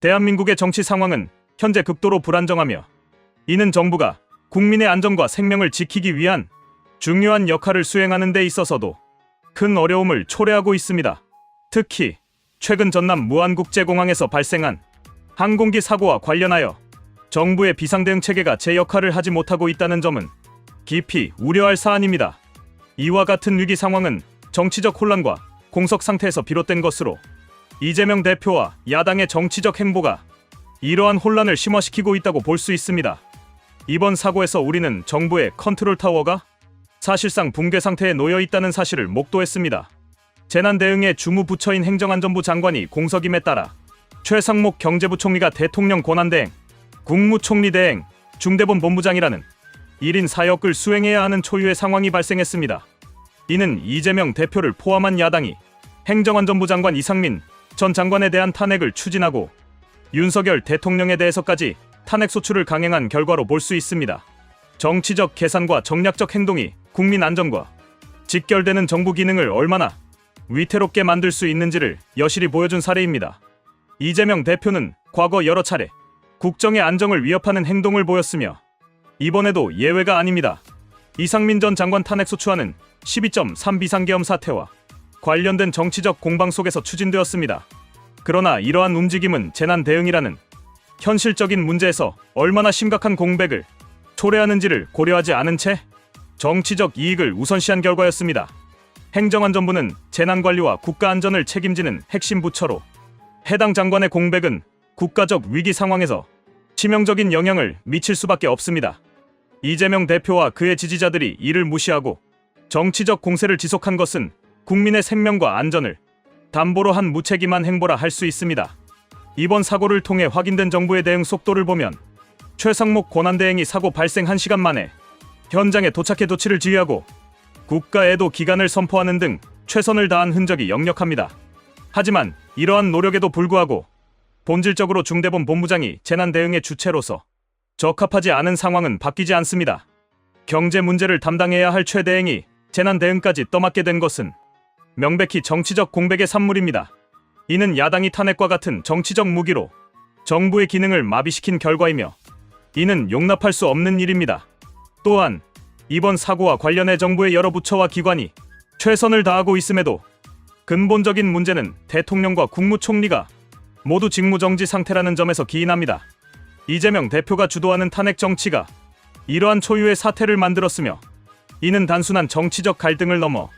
대한민국의 정치 상황은 현재 극도로 불안정하며 이는 정부가 국민의 안전과 생명을 지키기 위한 중요한 역할을 수행하는 데 있어서도 큰 어려움을 초래하고 있습니다. 특히 최근 전남 무안국제공항에서 발생한 항공기 사고와 관련하여 정부의 비상대응 체계가 제 역할을 하지 못하고 있다는 점은 깊이 우려할 사안입니다. 이와 같은 위기 상황은 정치적 혼란과 공석 상태에서 비롯된 것으로 이재명 대표와 야당의 정치적 행보가 이러한 혼란을 심화시키고 있다고 볼 수 있습니다. 이번 사고에서 우리는 정부의 컨트롤 타워가 사실상 붕괴 상태에 놓여 있다는 사실을 목도했습니다. 재난 대응의 주무부처인 행정안전부 장관이 공석임에 따라 최상목 경제부총리가 대통령 권한대행, 국무총리 대행, 중대본 본부장이라는 1인 사역을 수행해야 하는 초유의 상황이 발생했습니다. 이는 이재명 대표를 포함한 야당이 행정안전부 장관 이상민 전 장관에 대한 탄핵을 추진하고 윤석열 대통령에 대해서까지 탄핵 소추를 강행한 결과로 볼 수 있습니다. 정치적 계산과 정략적 행동이 국민 안전과 직결되는 정부 기능을 얼마나 위태롭게 만들 수 있는지를 여실히 보여준 사례입니다. 이재명 대표는 과거 여러 차례 국정의 안정을 위협하는 행동을 보였으며 이번에도 예외가 아닙니다. 이상민 전 장관 탄핵 소추안은 12.3 비상계엄 사태와 관련된 정치적 공방 속에서 추진되었습니다. 그러나 이러한 움직임은 재난 대응이라는 현실적인 문제에서 얼마나 심각한 공백을 초래하는지를 고려하지 않은 채 정치적 이익을 우선시한 결과였습니다. 행정안전부는 재난관리와 국가안전을 책임지는 핵심 부처로 해당 장관의 공백은 국가적 위기 상황에서 치명적인 영향을 미칠 수밖에 없습니다. 이재명 대표와 그의 지지자들이 이를 무시하고 정치적 공세를 지속한 것은 국민의 생명과 안전을 담보로 한 무책임한 행보라 할 수 있습니다. 이번 사고를 통해 확인된 정부의 대응 속도를 보면 최상목 권한대행이 사고 발생 1시간 만에 현장에 도착해 조치를 지휘하고 국가애도 기간을 선포하는 등 최선을 다한 흔적이 역력합니다. 하지만 이러한 노력에도 불구하고 본질적으로 중대본 본부장이 재난 대응의 주체로서 적합하지 않은 상황은 바뀌지 않습니다. 경제 문제를 담당해야 할 최 대행이 재난 대응까지 떠맡게 된 것은 명백히 정치적 공백의 산물입니다. 이는 야당이 탄핵과 같은 정치적 무기로 정부의 기능을 마비시킨 결과이며 이는 용납할 수 없는 일입니다. 또한 이번 사고와 관련해 정부의 여러 부처와 기관이 최선을 다하고 있음에도 근본적인 문제는 대통령과 국무총리가 모두 직무정지 상태라는 점에서 기인합니다. 이재명 대표가 주도하는 탄핵 정치가 이러한 초유의 사태를 만들었으며 이는 단순한 정치적 갈등을 넘어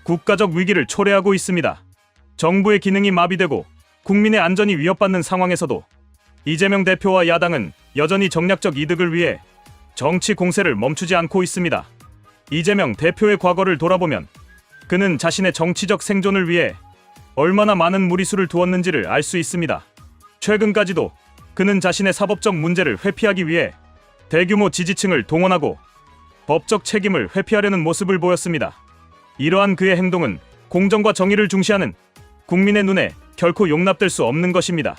국가적 위기를 초래하고 있습니다. 정부의 기능이 마비되고 국민의 안전이 위협받는 상황에서도 이재명 대표와 야당은 여전히 정략적 이득을 위해 정치 공세를 멈추지 않고 있습니다. 이재명 대표의 과거를 돌아보면 그는 자신의 정치적 생존을 위해 얼마나 많은 무리수를 두었는지를 알 수 있습니다. 최근까지도 그는 자신의 사법적 문제를 회피하기 위해 대규모 지지층을 동원하고 법적 책임을 회피하려는 모습을 보였습니다. 이러한 그의 행동은 공정과 정의를 중시하는 국민의 눈에 결코 용납될 수 없는 것입니다.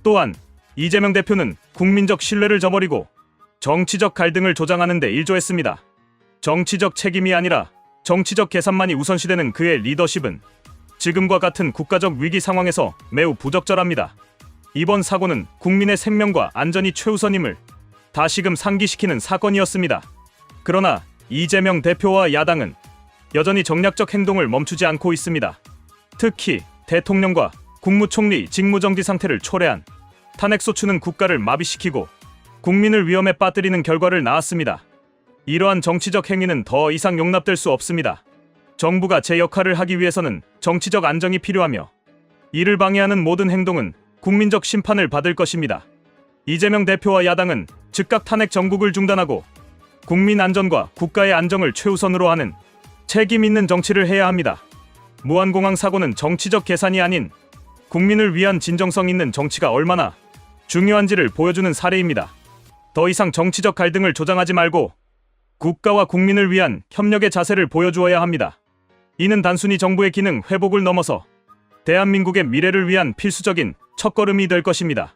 또한 이재명 대표는 국민적 신뢰를 저버리고 정치적 갈등을 조장하는 데 일조했습니다. 정치적 책임이 아니라 정치적 계산만이 우선시되는 그의 리더십은 지금과 같은 국가적 위기 상황에서 매우 부적절합니다. 이번 사고는 국민의 생명과 안전이 최우선임을 다시금 상기시키는 사건이었습니다. 그러나 이재명 대표와 야당은 여전히 정략적 행동을 멈추지 않고 있습니다. 특히 대통령과 국무총리 직무정지 상태를 초래한 탄핵소추는 국가를 마비시키고 국민을 위험에 빠뜨리는 결과를 낳았습니다. 이러한 정치적 행위는 더 이상 용납될 수 없습니다. 정부가 제 역할을 하기 위해서는 정치적 안정이 필요하며 이를 방해하는 모든 행동은 국민적 심판을 받을 것입니다. 이재명 대표와 야당은 즉각 탄핵 정국을 중단하고 국민 안전과 국가의 안정을 최우선으로 하는 책임 있는 정치를 해야 합니다. 무안공항 사고는 정치적 계산이 아닌 국민을 위한 진정성 있는 정치가 얼마나 중요한지를 보여주는 사례입니다. 더 이상 정치적 갈등을 조장하지 말고 국가와 국민을 위한 협력의 자세를 보여주어야 합니다. 이는 단순히 정부의 기능 회복을 넘어서 대한민국의 미래를 위한 필수적인 첫걸음이 될 것입니다.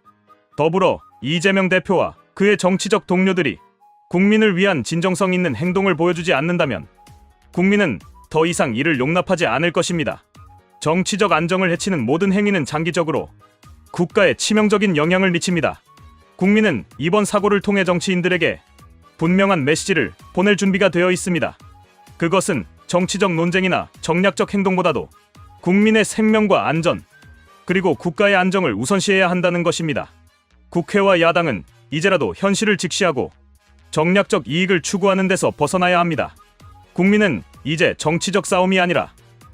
더불어 이재명 대표와 그의 정치적 동료들이 국민을 위한 진정성 있는 행동을 보여주지 않는다면 국민은 더 이상 이를 용납하지 않을 것입니다. 정치적 안정을 해치는 모든 행위는 장기적으로 국가에 치명적인 영향을 미칩니다. 국민은 이번 사고를 통해 정치인들에게 분명한 메시지를 보낼 준비가 되어 있습니다. 그것은 정치적 논쟁이나 정략적 행동보다도 국민의 생명과 안전, 그리고 국가의 안정을 우선시해야 한다는 것입니다. 국회와 야당은 이제라도 현실을 직시하고 정략적 이익을 추구하는 데서 벗어나야 합니다. 국민은 이제 정치적 싸움이 아니라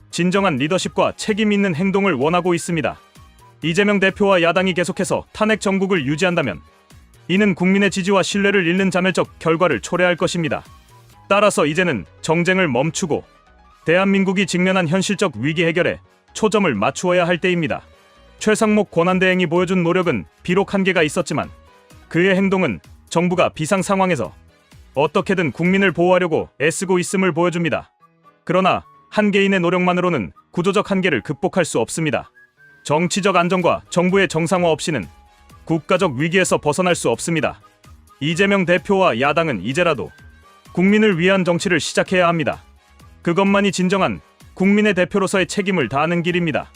진정한 리더십과 책임 있는 행동을 원하고 있습니다. 이재명 대표와 야당이 계속해서 탄핵 정국을 유지한다면 이는 국민의 지지와 신뢰를 잃는 자멸적 결과를 초래할 것입니다. 따라서 이제는 정쟁을 멈추고 대한민국이 직면한 현실적 위기 해결에 초점을 맞추어야 할 때입니다. 최상목 권한대행이 보여준 노력은 비록 한계가 있었지만 그의 행동은 정부가 비상 상황에서 어떻게든 국민을 보호하려고 애쓰고 있음을 보여줍니다. 그러나 한 개인의 노력만으로는 구조적 한계를 극복할 수 없습니다. 정치적 안정과 정부의 정상화 없이는 국가적 위기에서 벗어날 수 없습니다. 이재명 대표와 야당은 이제라도 국민을 위한 정치를 시작해야 합니다. 그것만이 진정한 국민의 대표로서의 책임을 다하는 길입니다.